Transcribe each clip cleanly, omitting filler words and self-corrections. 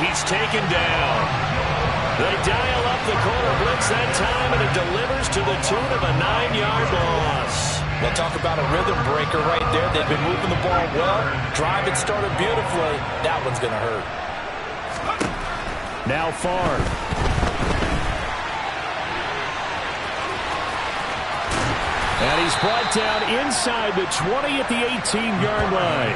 He's taken down. They dial up the corner blitz that time, and it delivers to the tune of a 9-yard loss. Well, talk about a rhythm breaker right there. They've been moving the ball well. Drive it started beautifully. That one's going to hurt. Now Favre. And he's brought down inside the 20 at the 18-yard line.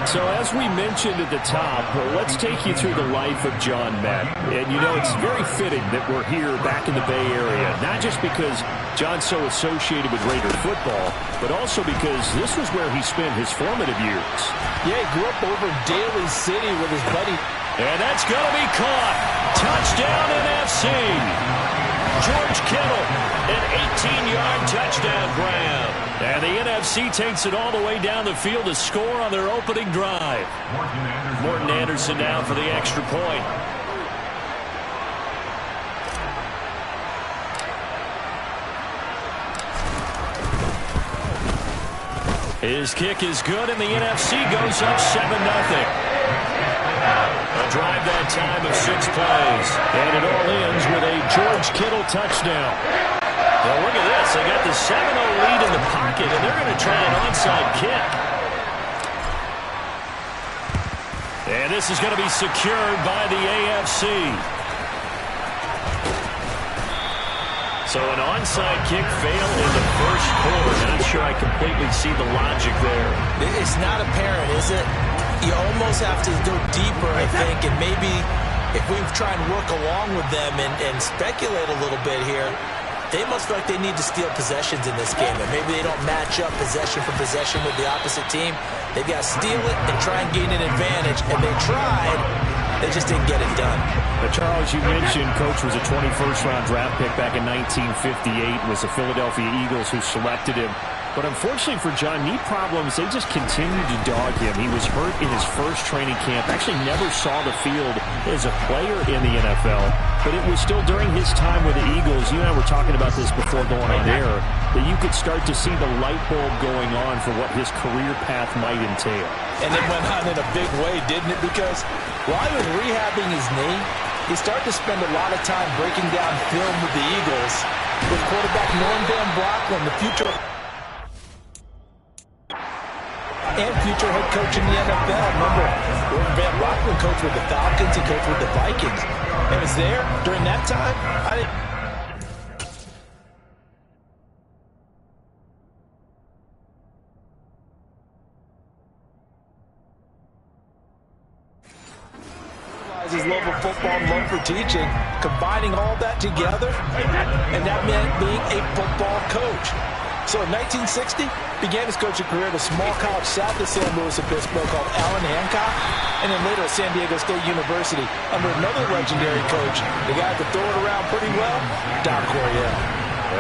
So as we mentioned at the top, let's take you through the life of John Madden. And you know, it's very fitting that we're here back in the Bay Area, not just because John's so associated with Raider football, but also because this was where he spent his formative years. Yeah, he grew up over in Daly City with his buddy. And that's going to be caught. Touchdown NFC. George Kittle, an 18-yard touchdown grab. And the NFC takes it all the way down the field to score on their opening drive. Morton Anderson now for the extra point. His kick is good, and the NFC goes up 7-0. A drive that time of 6 plays. And it all ends with a George Kittle touchdown. Now look at this. They got the 7-0 lead in the pocket, and they're going to try an onside kick. And this is going to be secured by the AFC. So an onside kick failed in the first quarter. Not sure I completely see the logic there. It's not apparent, is it? You almost have to go deeper, I think, and maybe if we try and work along with them and speculate a little bit here, they must feel like they need to steal possessions in this game, and maybe they don't match up possession for possession with the opposite team. They've got to steal it and try and gain an advantage, and they tried. They just didn't get it done. But Charles, you mentioned Coach was a 21st-round draft pick back in 1958. It was the Philadelphia Eagles who selected him. But unfortunately for John, knee problems, they just continued to dog him. He was hurt in his first training camp. Actually never saw the field as a player in the NFL. But it was still during his time with the Eagles. You and I were talking about this before going on air, that you could start to see the light bulb going on for what his career path might entail. And it went on in a big way, didn't it? Because while he was rehabbing his knee, he started to spend a lot of time breaking down film with the Eagles. With quarterback Norm Van Brocklin, the future and future head coach in the NFL. Remember, Norm Van Brocklin coached with the Falcons, he coached with the Vikings. And was there during that time. His love of football and love for teaching, combining all that together, and that meant being a football coach. So in 1960, began his coaching career at a small college south of St. Louis Obispo called Allen Hancock, and then later at San Diego State University under another legendary coach, the guy that throw it around pretty well, Don Coryell.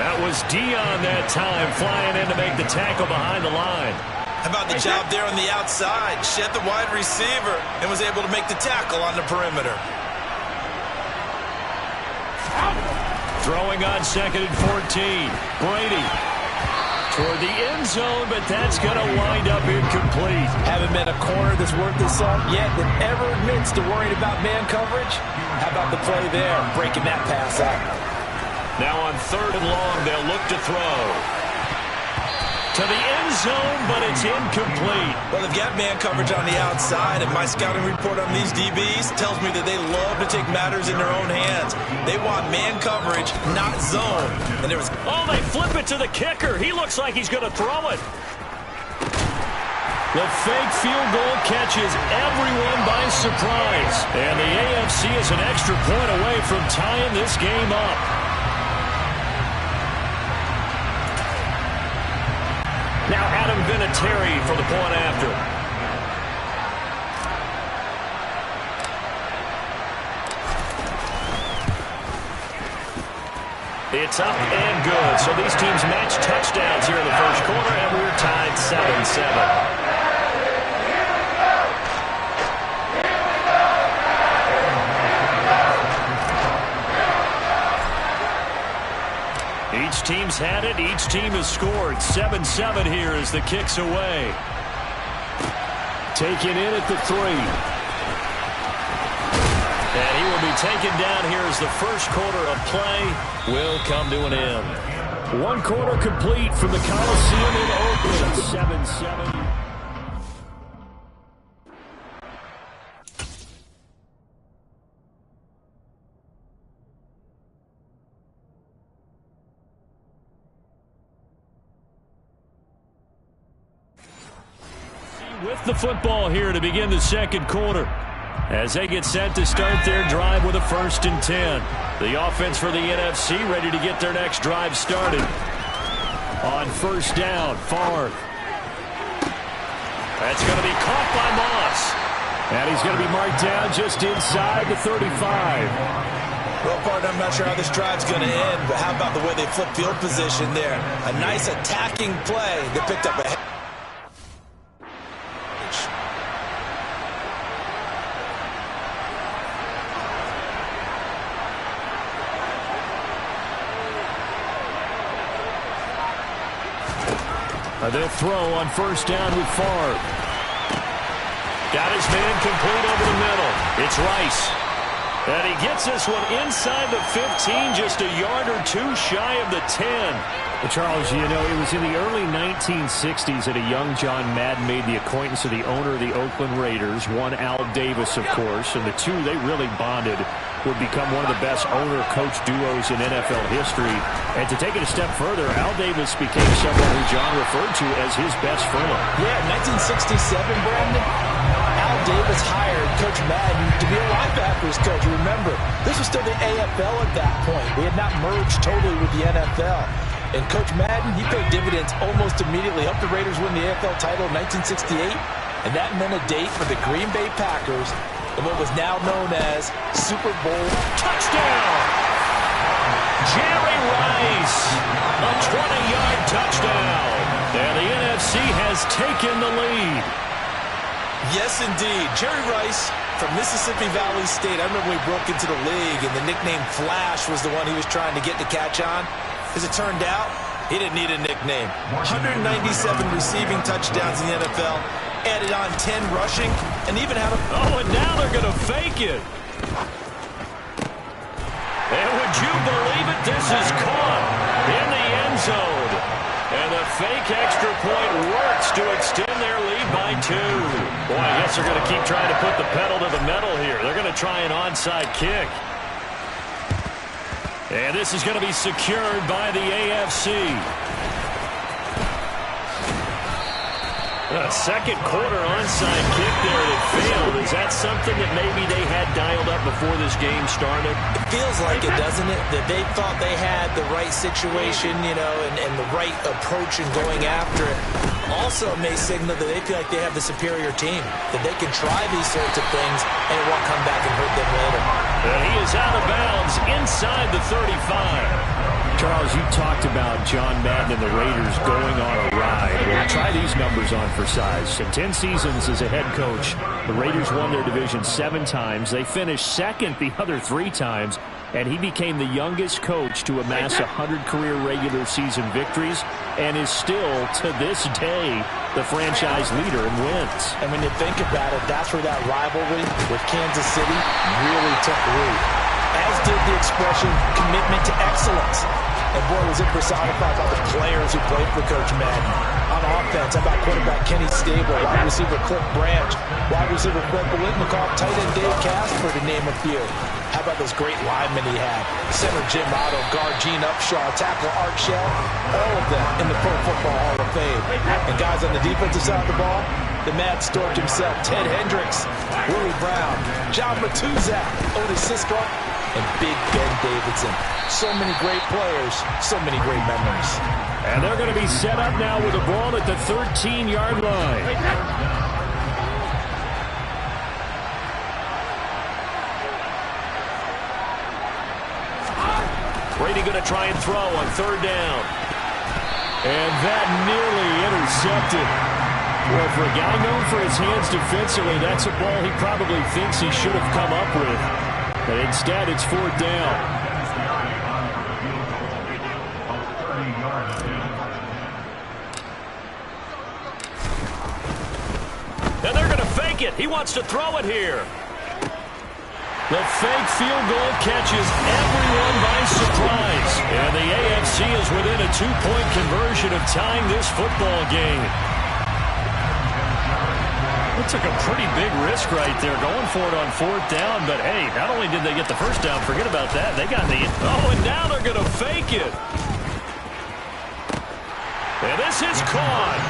That was Dion that time, flying in to make the tackle behind the line. How about the job there on the outside? Shed the wide receiver and was able to make the tackle on the perimeter. Throwing on 2nd and 14. Brady toward the end zone, but that's going to wind up incomplete. Haven't been a corner that's worth his salt yet that ever admits to worrying about man coverage. How about the play there, breaking that pass out? Now on 3rd and long, they'll look to throw. To the end zone, but it's incomplete. Well, they've got man coverage on the outside, and my scouting report on these DBs tells me that they love to take matters in their own hands. They want man coverage, not zone. And there was... Oh, they flip it to the kicker. He looks like he's going to throw it. The fake field goal catches everyone by surprise. And the AFC is an extra point away from tying this game up. Now Adam Vinatieri for the point after. It's up and good. So these teams match touchdowns here in the first quarter, and we're tied 7-7. Each team's had it. Each team has scored. 7-7 here as the kick's away. Taken in at the 3. will be taken down here as the first quarter of play will come to an end. One quarter complete from the Coliseum in Oakland. 7-7. With the football here to begin the second quarter as they get set to start their drive with a 1st and 10. The offense for the NFC ready to get their next drive started. On 1st down, Favre. That's going to be caught by Moss. And he's going to be marked down just inside the 35. Well, partner, I'm not sure how this drive's going to end, but how about the way they flip field position there? A nice attacking play. They picked up a head. They'll throw on 1st down with Favre. Got his man complete over the middle. It's Rice. And he gets this one inside the 15, just a yard or two shy of the 10. Well, Charles, you know, it was in the early 1960s that a young John Madden made the acquaintance of the owner of the Oakland Raiders, one Al Davis, of course, and the two, they really bonded, would become one of the best owner-coach duos in NFL history. And to take it a step further, Al Davis became someone who John referred to as his best friend. Yeah, 1967, Brandon, Al Davis hired Coach Madden to be a linebackers coach. Remember, this was still the AFL at that point. We had not merged totally with the NFL. And Coach Madden, he paid dividends almost immediately, helped the Raiders win the AFL title in 1968, and that meant a date for the Green Bay Packers in what was now known as Super Bowl touchdown. Jerry Rice, a 20-yard touchdown. And the NFC has taken the lead. Yes, indeed. Jerry Rice from Mississippi Valley State. I remember when he broke into the league, and the nickname Flash was the one he was trying to get to catch on. As it turned out, he didn't need a nickname. 197 receiving touchdowns in the NFL. Added on 10 rushing, and even had a... Oh, and now they're going to fake it. And would you believe it? This is caught in the end zone. And the fake extra point works to extend their lead by 2. Boy, I guess they're going to keep trying to put the pedal to the metal here. They're going to try an onside kick. And this is going to be secured by the AFC. A second quarter onside kick there that failed. Is that something that maybe they had dialed up before this game started? It feels like it, doesn't it? That they thought they had the right situation, you know, and the right approach in going after it. Also may signal that they feel like they have the superior team, that they can try these sorts of things and it won't come back and hurt them later. And he is out of bounds inside the 35. Charles, you talked about John Madden and the Raiders going on a ride. Well, try these numbers on for size. In 10 seasons as a head coach, the Raiders won their division 7 times. They finished second the other 3 times, and he became the youngest coach to amass 100 career regular season victories and is still, to this day, the franchise leader in wins. And when you think about it, that's where that rivalry with Kansas City really took root. As did the expression commitment to excellence. And boy, was it personified by the players who played for Coach Madden. On offense, how about quarterback Kenny Stable, wide receiver Cliff Branch, wide receiver Fred Biletnikoff, tight end Dave Casper, to name a few. How about those great linemen he had? Center Jim Otto, guard Gene Upshaw, tackle Art Shell, all of them in the Pro Football Hall of Fame. And guys on the defensive side of the ball, the Mad Stork himself, Ted Hendricks, Willie Brown, John Matuzak, Otis Sistrunk, and Big Ben Davidson. So many great players, so many great memories. And they're going to be set up now with the ball at the 13-yard line. Brady going to try and throw on 3rd down. And that nearly intercepted. Well, for a guy known for his hands defensively, that's a ball he probably thinks he should have come up with. But instead, it's 4th down. And they're going to fake it. He wants to throw it here. The fake field goal catches everyone by surprise. And the AFC is within a 2-point conversion of tying this football game. It took a pretty big risk right there going for it on 4th down. But, hey, not only did they get the first down, forget about that. They got the – oh, and now they're going to fake it. And this is caught.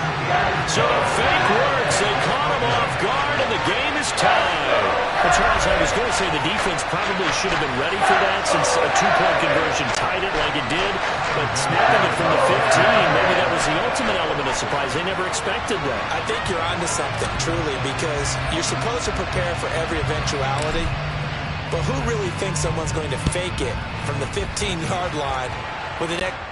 So the fake works. They caught him off guard, and the game is tied. Well, Charles, I was going to say the defense probably should have been ready for that since a 2-point conversion tied it like it did. But snapping it from the 15, maybe that was the ultimate element of surprise. They never expected that. I think you're onto something, truly, because you're supposed to prepare for every eventuality. But who really thinks someone's going to fake it from the 15-yard line with an extra?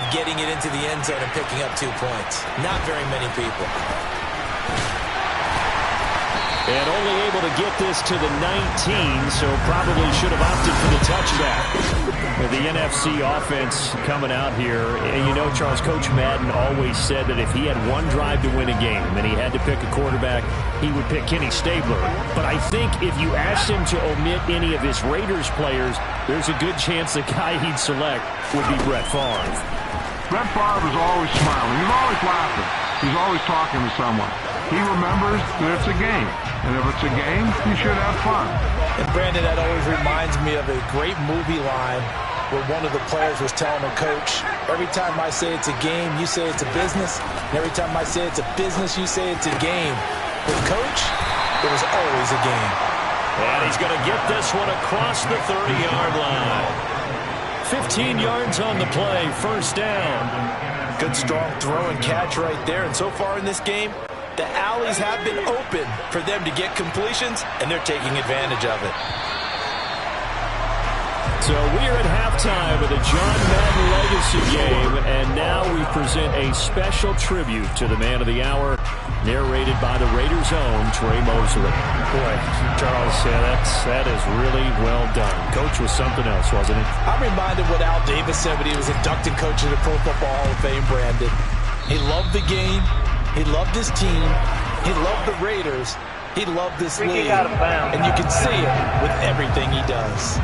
Getting it into the end zone and picking up 2 points. Not very many people. And only able to get this to the 19, so probably should have opted for the touchback. The NFC offense coming out here. And you know, Charles, Coach Madden always said that if he had one drive to win a game and he had to pick a quarterback, he would pick Kenny Stabler. But I think if you asked him to omit any of his Raiders players, there's a good chance the guy he'd select would be Brett Favre. Brett Favre is always smiling. He's always laughing. He's always talking to someone. He remembers that it's a game. And if it's a game, you should have fun. And Brandon, that always reminds me of a great movie line where one of the players was telling a coach, every time I say it's a game, you say it's a business. And every time I say it's a business, you say it's a game. With Coach, it was always a game. And he's going to get this one across the 30-yard line. 15 yards on the play, first down. Good strong throw and catch right there. And so far in this game, the alleys have been open for them to get completions, and they're taking advantage of it. So we're at halftime of the John Madden Legacy game, and now we present a special tribute to the man of the hour, narrated by the Raiders' own Trey Mosley. Boy, Charles, that is really well done. Coach was something else, wasn't he? I'm reminded what Al Davis said when he was inducted coach of the Pro Football Hall of Fame, Brandon. He loved the game. He loved his team. He loved the Raiders. He loved this league. And you can see it with everything he does.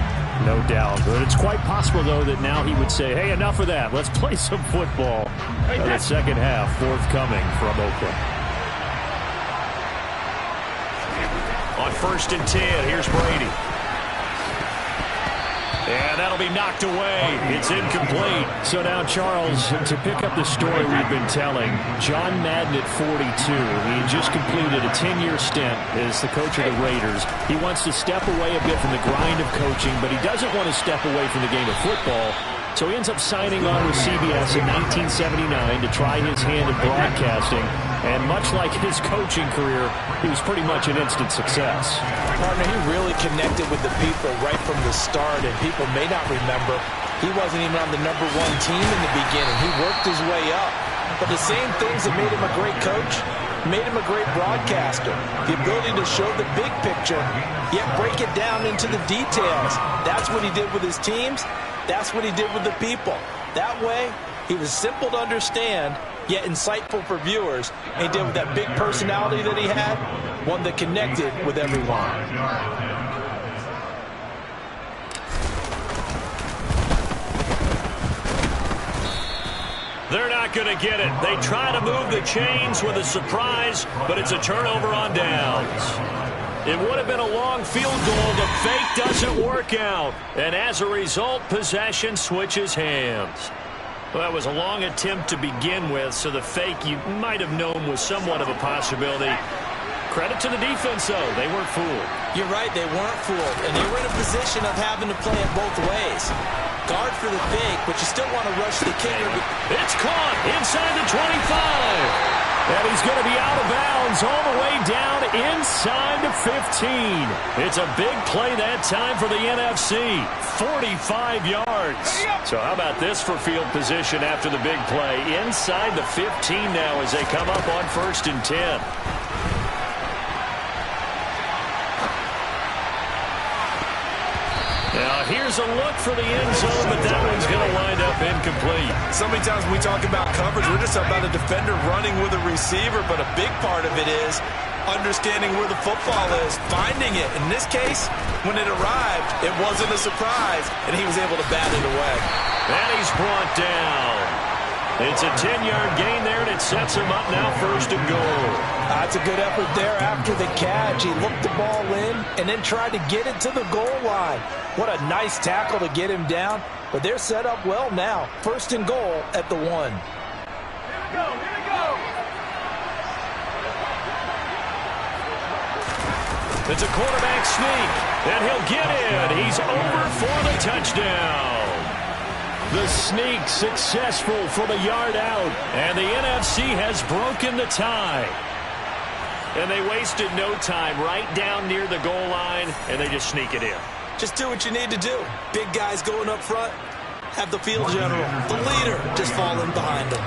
No doubt. But it's quite possible, though, that now he would say, hey, enough of that. Let's play some football. The second half forthcoming from Oakland. On 1st and 10, here's Brady. And that'll be knocked away. It's incomplete. So now, Charles, to pick up the story we've been telling, John Madden at 42. He had just completed a 10-year stint as the coach of the Raiders. He wants to step away a bit from the grind of coaching, but he doesn't want to step away from the game of football. So he ends up signing on with CBS in 1979 to try his hand in broadcasting. And much like his coaching career, he was pretty much an instant success. Partner, he really connected with the people right from the start, and people may not remember he wasn't even on the #1 team in the beginning. He worked his way up. But the same things that made him a great coach made him a great broadcaster. The ability to show the big picture, yet break it down into the details. That's what he did with his teams. That's what he did with the people. That way, he was simple to understand, yet insightful for viewers. And he did with that big personality that he had, one that connected with everyone. They're not going to get it. They try to move the chains with a surprise, but it's a turnover on downs. It would have been a long field goal. The fake doesn't work out. And as a result, possession switches hands. Well, that was a long attempt to begin with, so the fake you might have known was somewhat of a possibility. Credit to the defense, though. They weren't fooled. You're right, they weren't fooled. And they were in a position of having to play it both ways. Guard for the fake, but you still want to rush the kicker. It's caught inside the 25. And he's going to be out of bounds all the way down inside the 15. It's a big play that time for the NFC. 45 yards. So how about this for field position after the big play? Inside the 15 now as they come up on 1st and 10. Now, here's a look for the end zone, but that one's going to wind up incomplete. So many times when we talk about coverage, we're just talking about a defender running with a receiver, but a big part of it is understanding where the football is, finding it. In this case, when it arrived, it wasn't a surprise, and he was able to bat it away. And he's brought down. It's a 10-yard gain there, and it sets him up now 1st and goal. That's a good effort there after the catch. He looked the ball in and then tried to get it to the goal line. What a nice tackle to get him down. But they're set up well now. 1st and goal at the 1. Here we go. It's a quarterback sneak, and he'll get in. He's over for the touchdown. The sneak successful from a yard out, and the NFC has broken the tie. And they wasted no time right down near the goal line, and they just sneak it in. Just do what you need to do. Big guys going up front. Have the field general, the leader, just fall in behind him.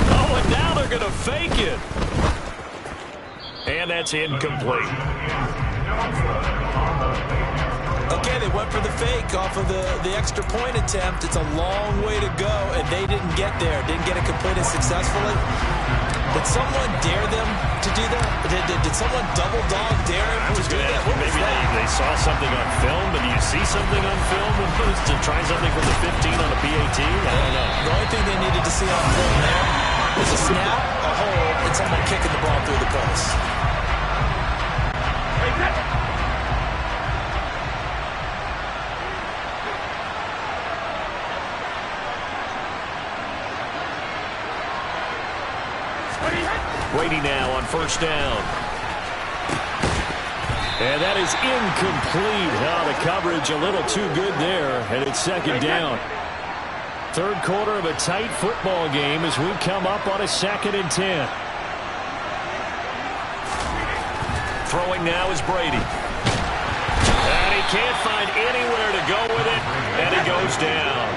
Oh, and now they're going to fake it. And that's incomplete. Okay, they went for the fake off of the extra point attempt. It's a long way to go, and they didn't get there. Didn't get it completed successfully. Did someone dare them to do that? Did someone double dog dare him to do that? Maybe they saw something on film, but do you see something on film to try something from the 15 on a PAT? I don't know. The only thing they needed to see on film there was a snap, a hold, and someone kicking the ball through the post. Brady now on 1st down. And that is incomplete. Oh, the coverage a little too good there, and it's 2nd down. 3rd quarter of a tight football game as we come up on a 2nd and 10. Throwing now is Brady. And he can't find anywhere to go with it, and he goes down.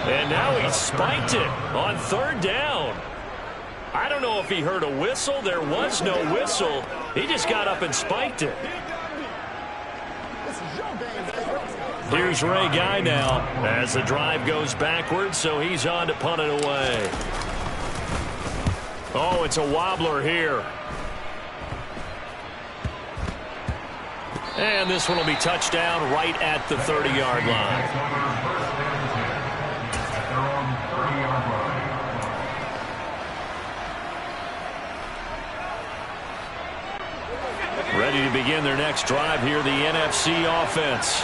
And now he spiked it on 3rd down. I don't know if he heard a whistle. There was no whistle. He just got up and spiked it. Here's Ray Guy now as the drive goes backwards, so he's on to punt it away. Oh, it's a wobbler here. And this one will be touchdown right at the 30-yard line. ready to begin their next drive here, the NFC offense.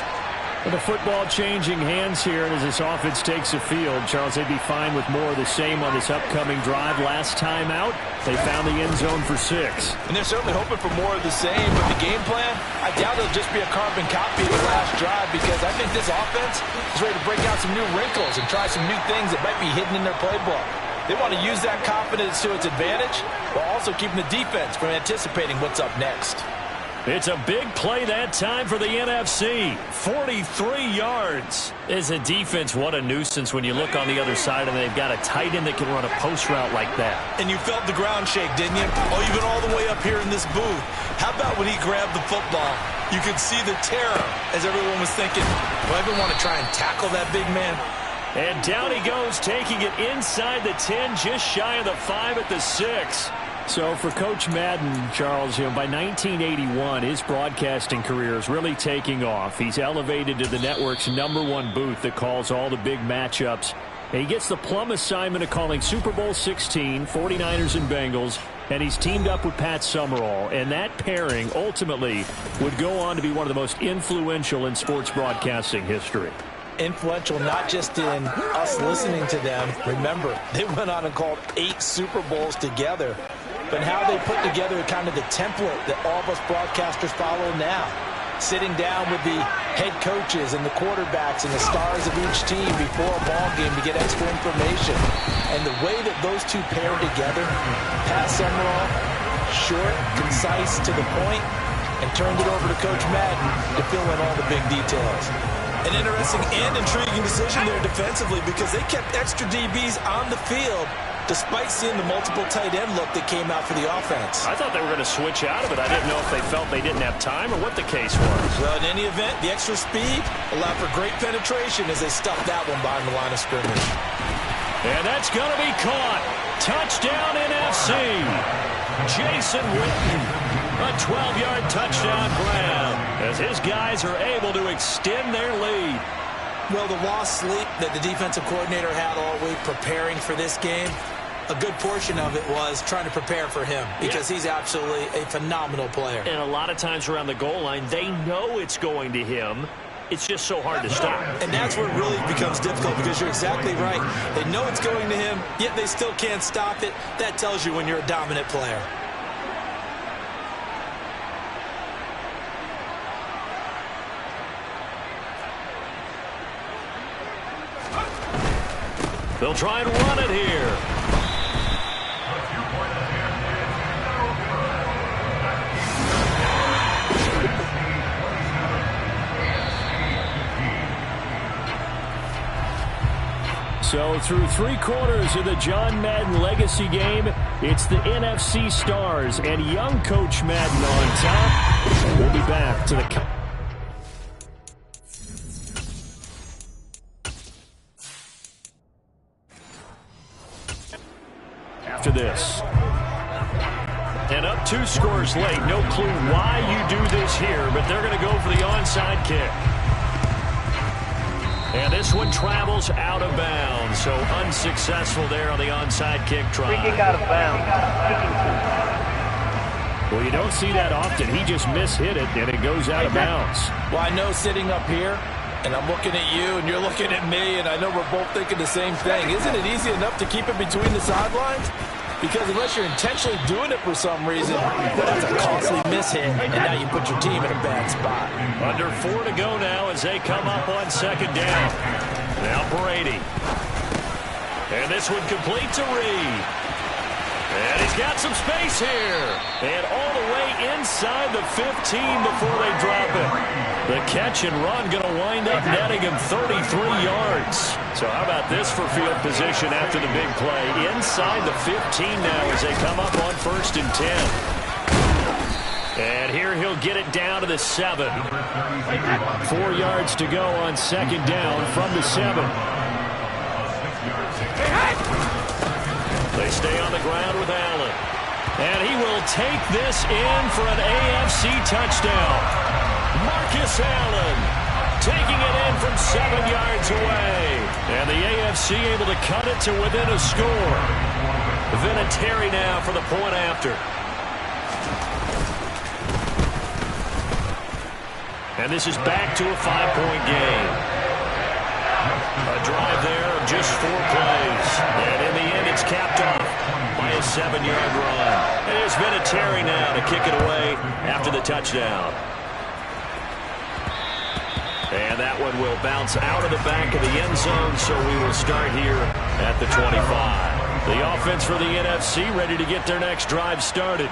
With the football changing hands here, and as this offense takes the field, Charles, they'd be fine with more of the same on this upcoming drive. Last time out, they found the end zone for 6. And they're certainly hoping for more of the same, but the game plan, I doubt it'll just be a carbon copy of the last drive, because I think this offense is ready to break out some new wrinkles and try some new things that might be hidden in their playbook. They want to use that confidence to its advantage, while also keeping the defense from anticipating what's up next. It's a big play that time for the NFC. 43 yards. As a defense, what a nuisance when you look on the other side and they've got a tight end that can run a post route like that. And you felt the ground shake, didn't you? Oh, you've been all the way up here in this booth. How about when he grabbed the football? You could see the terror as everyone was thinking, do I even want to try and tackle that big man? And down he goes, taking it inside the 10, just shy of the 5 at the 6. So for Coach Madden, Charles, by 1981, his broadcasting career is really taking off. He's elevated to the network's #1 booth that calls all the big matchups. And he gets the plum assignment of calling Super Bowl 16, 49ers and Bengals, and he's teamed up with Pat Summerall. And that pairing ultimately would go on to be one of the most influential in sports broadcasting history. Influential not just in us listening to them. Remember, they went on and called 8 Super Bowls together. But how they put together kind of the template that all of us broadcasters follow now. Sitting down with the head coaches and the quarterbacks and the stars of each team before a ball game to get extra information. And the way that those two pair together, Pat Summerall, short, concise, to the point, and turned it over to Coach Madden to fill in all the big details. An interesting and intriguing decision there defensively, because they kept extra DBs on the field despite seeing the multiple tight end look that came out for the offense. I thought they were going to switch out of it. I didn't know if they felt they didn't have time or what the case was. Well, in any event, the extra speed allowed for great penetration as they stuffed that one behind the line of scrimmage. And that's going to be caught. Touchdown NFC. Jason Witten. A 12-yard touchdown grab as his guys are able to extend their lead. Well, the lost sleep that the defensive coordinator had all week preparing for this game, a good portion of it was trying to prepare for him, because he's absolutely a phenomenal player. And a lot of times around the goal line, they know it's going to him. It's just so hard to stop. And that's where it really becomes difficult, because you're exactly right. They know it's going to him, yet they still can't stop it. That tells you when you're a dominant player. They'll try and run it here. So through 3 quarters of the John Madden legacy game, it's the NFC Stars and young Coach Madden on top. We'll be back to the... after this. And up 2 scores late. No clue why you do this here, but they're going to go for the onside kick. And this one travels out of bounds, so unsuccessful there on the onside kick try. Free kick out of bounds. Well, you don't see that often. He just mishit it, and it goes out of bounds. Well, I know sitting up here, and I'm looking at you, and you're looking at me, and I know we're both thinking the same thing. Isn't it easy enough to keep it between the sidelines? Because unless you're intentionally doing it for some reason, that's a costly mishit, and now you put your team in a bad spot. Under 4 to go now as they come up on 2nd down. Now Brady. And this one complete to Reed. And he's got some space here. And all the way inside the 15 before they drop it. The catch and run going to wind up netting him 33 yards. So how about this for field position after the big play? Inside the 15 now as they come up on 1st and 10. And here he'll get it down to the 7. 4 yards to go on 2nd down from the 7. They stay on the ground with Allen. And he will take this in for an AFC touchdown. Marcus Allen taking it in from 7 yards away. And the AFC able to cut it to within a score. Vinatieri now for the point after. And this is back to a 5-point game. A drive there of just 4 plays. And in the end, it's capped off by a 7-yard run. And it's been a Terry now to kick it away after the touchdown. And that one will bounce out of the back of the end zone, so we will start here at the 25. The offense for the NFC ready to get their next drive started.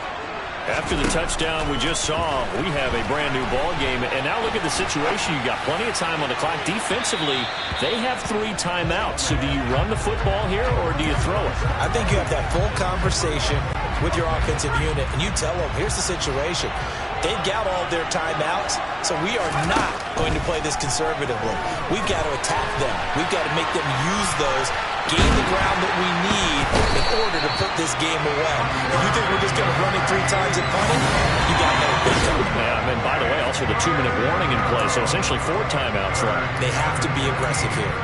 After the touchdown we just saw, we have a brand-new ball game. And now look at the situation. You got plenty of time on the clock. Defensively, they have 3 timeouts. So do you run the football here, or do you throw it? I think you have that full conversation with your offensive unit, and you tell them, here's the situation. They've got all their timeouts, so we are not going to play this conservatively. We've got to attack them. We've got to make them use those, gain the ground that we need in order to put this game away. If you think we're just going to run it 3 times and punt it, you got another big time. Yeah, and by the way, also the 2-minute warning in play, so essentially 4 timeouts left. They have to be aggressive here.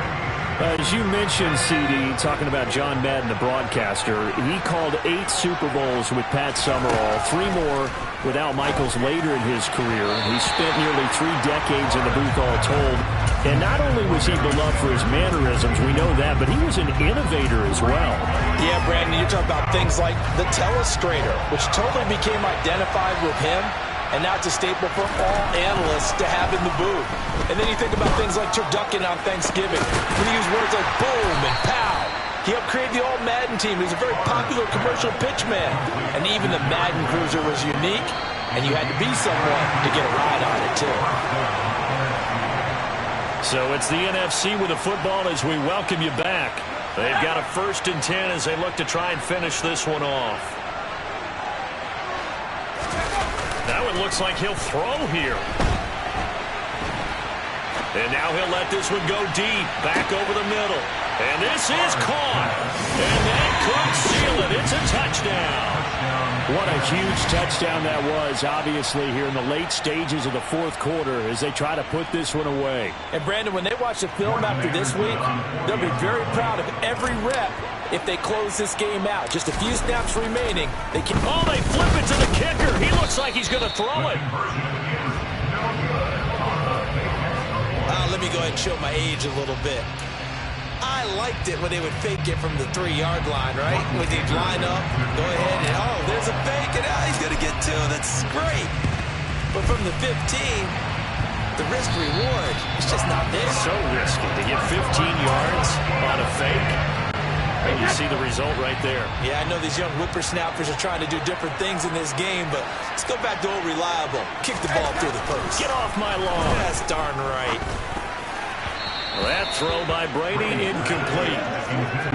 As you mentioned, CD, talking about John Madden, the broadcaster, he called 8 Super Bowls with Pat Summerall, 3 more with Al Michaels later in his career. He spent nearly 3 decades in the booth all told. And not only was he beloved for his mannerisms, we know that, but he was an innovator as well. Yeah, Brandon, you're talking about things like the telestrator, which totally became identified with him. And now it's a staple for all analysts to have in the booth. And then you think about things like turducken on Thanksgiving. When you use words like boom and pow. He helped create the All-Madden team. He was a very popular commercial pitchman. And even the Madden Cruiser was unique. And you had to be someone to get a ride on it, too. So it's the NFC with the football as we welcome you back. They've got a 1st and 10 as they look to try and finish this one off. Now it looks like he'll throw here. And now he'll let this one go deep, back over the middle. And this is caught. And that could seal it. It's a touchdown. What a huge touchdown that was, obviously, here in the late stages of the 4th quarter as they try to put this one away. And, Brandon, when they watch the film after this week, they'll be very proud of every rep if they close this game out. Just a few snaps remaining. They flip it to the kicker. He looks like he's going to throw it. Let me go ahead and show my age a little bit. I liked it when they would fake it from the 3-yard line, right? When they'd line up, go ahead, and there's a fake, and he's going to get 2. That's great. But from the 15, the risk-reward is just not there. So risky to get 15 yards on a fake. And you see the result right there. Yeah, I know these young whippersnappers are trying to do different things in this game, but let's go back to old reliable. Kick the ball through the post. Get off my lawn. That's darn right. That throw by Brady, incomplete.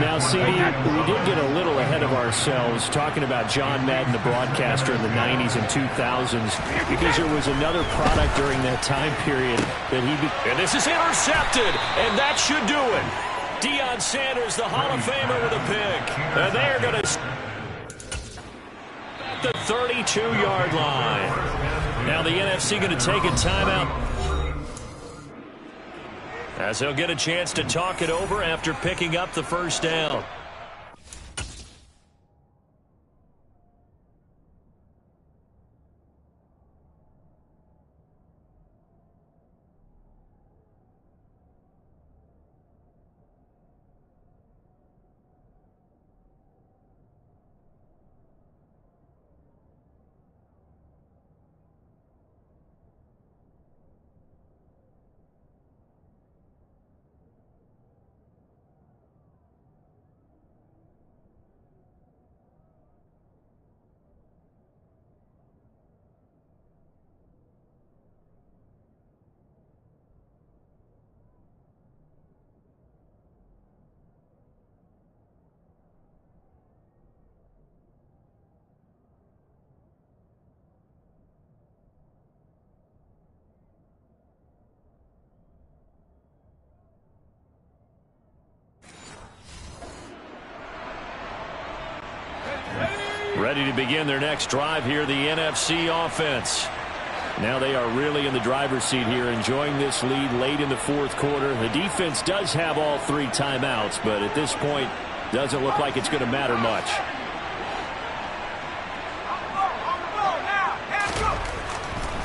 Now, CD, we did get a little ahead of ourselves talking about John Madden, the broadcaster in the 90s and 2000s, because there was another product during that time period that and this is intercepted, and that should do it. Deion Sanders, the Hall of Famer, with a pick. And they're going to at the 32-yard line. Now the NFC going to take a timeout as they'll get a chance to talk it over after picking up the 1st down. Ready to begin their next drive here, the NFC offense. Now they are really in the driver's seat here, enjoying this lead late in the 4th quarter. The defense does have all 3 timeouts, but at this point, doesn't look like it's going to matter much.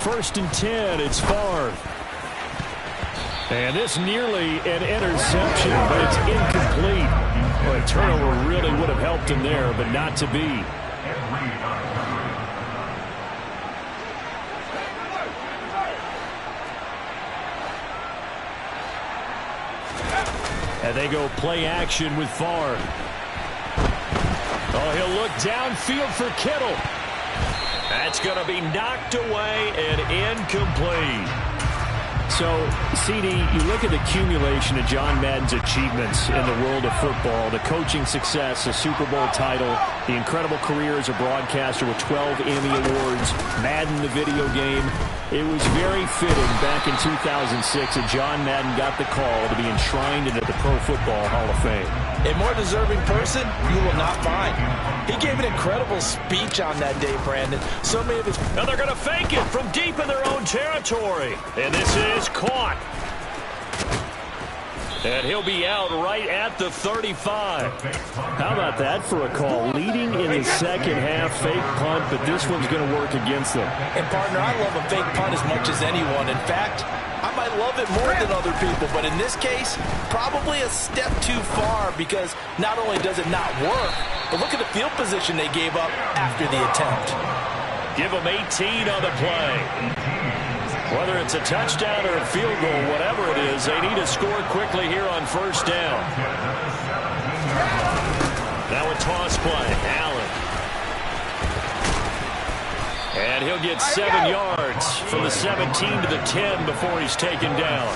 First and 10, it's Favre. And this nearly an interception, but it's incomplete. Well, a turnover really would have helped him there, but not to be. And they go play action with Favre. Oh, he'll look downfield for Kittle. That's going to be knocked away and incomplete. So, CD, you look at the accumulation of John Madden's achievements in the world of football, the coaching success, the Super Bowl title, the incredible career as a broadcaster with 12 Emmy Awards, Madden, the video game. It was very fitting back in 2006 that John Madden got the call to be enshrined into the Pro Football Hall of Fame. A more deserving person you will not find. He gave an incredible speech on that day, Brandon. So many of his... Now they're going to fake it from deep in their own territory. And this is caught. And he'll be out right at the 35. How about that for a call? Leading in the second half, fake punt, but this one's going to work against them. And, partner, I love a fake punt as much as anyone. In fact, I might love it more than other people, but in this case, probably a step too far because not only does it not work, but look at the field position they gave up after the attempt. Give them 18 on the play. Whether it's a touchdown or a field goal, whatever it is, they need to score quickly here on first down. Now a toss play. Allen. And he'll get 7 yards from the 17 to the 10 before he's taken down.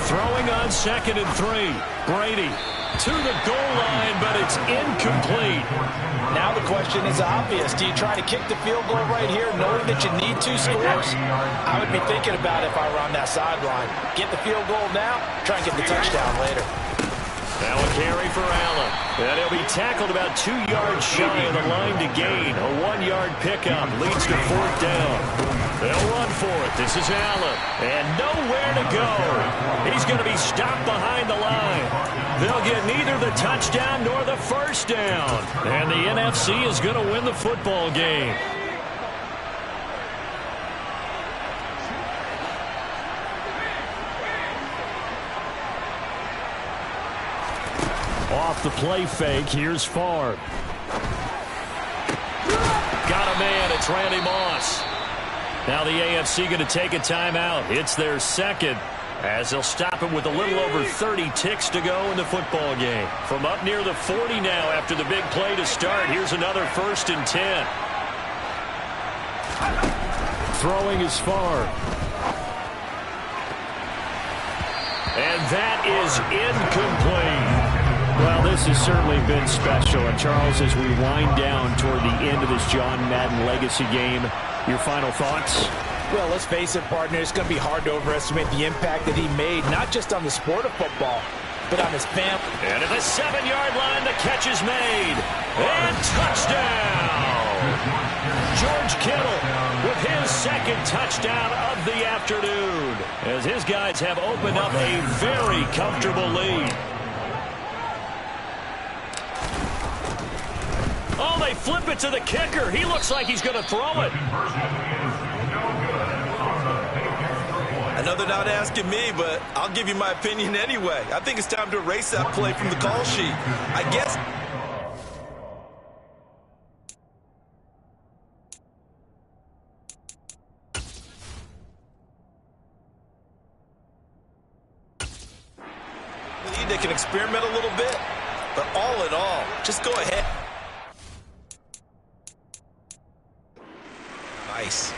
Throwing on 2nd and 3. Brady to the goal line, but it's incomplete. Now the question is obvious. Do you try to kick the field goal right here knowing that you need 2 scores? I would be thinking about it if I were on that sideline. Get the field goal now, try and get the touchdown later. Now a carry for Allen. And he'll be tackled about 2 yards shy of the line to gain. A 1-yard pickup leads to 4th down. They'll run for it. This is Allen. And nowhere to go. He's going to be stopped behind the line. They'll get neither the touchdown nor the first down. And the NFC is going to win the football game. Off the play fake, here's Favre. Got a man, it's Randy Moss. Now the AFC going to take a timeout. It's their second, as they'll stop him with a little over 30 ticks to go in the football game. From up near the 40 now after the big play to start, here's another 1st and 10. Throwing is Favre. And that is incomplete. Well, this has certainly been special. And, Charles, as we wind down toward the end of this John Madden legacy game, your final thoughts? Well, let's face it, partner, it's going to be hard to overestimate the impact that he made, not just on the sport of football, but on his family. And at the 7-yard line, the catch is made. And touchdown! George Kittle with his second touchdown of the afternoon, as his guys have opened up a very comfortable lead. Oh, they flip it to the kicker. He looks like he's going to throw it. I know they're not asking me, but I'll give you my opinion anyway. I think it's time to erase that play from the call sheet. I guess... They can experiment a little bit, but all in all, just go ahead. Nice.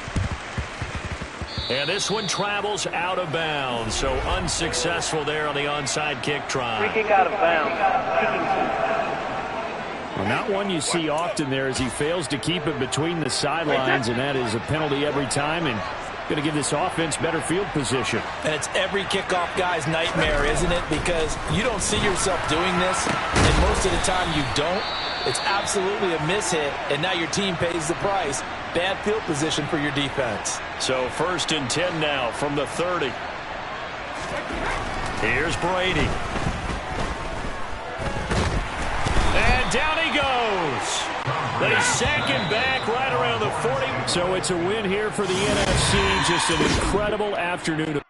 And this one travels out of bounds, so unsuccessful there on the onside kick try. Free kick out of bounds. Well, not one you see often there as he fails to keep it between the sidelines, and that is a penalty every time, and going to give this offense better field position. And it's every kickoff guy's nightmare, isn't it? Because you don't see yourself doing this, and most of the time you don't. It's absolutely a mishit, and now your team pays the price. Bad field position for your defense. So 1st and 10 now from the 30. Here's Brady. And down he goes. They sack him back right around the 40. So it's a win here for the NFC. Just an incredible afternoon.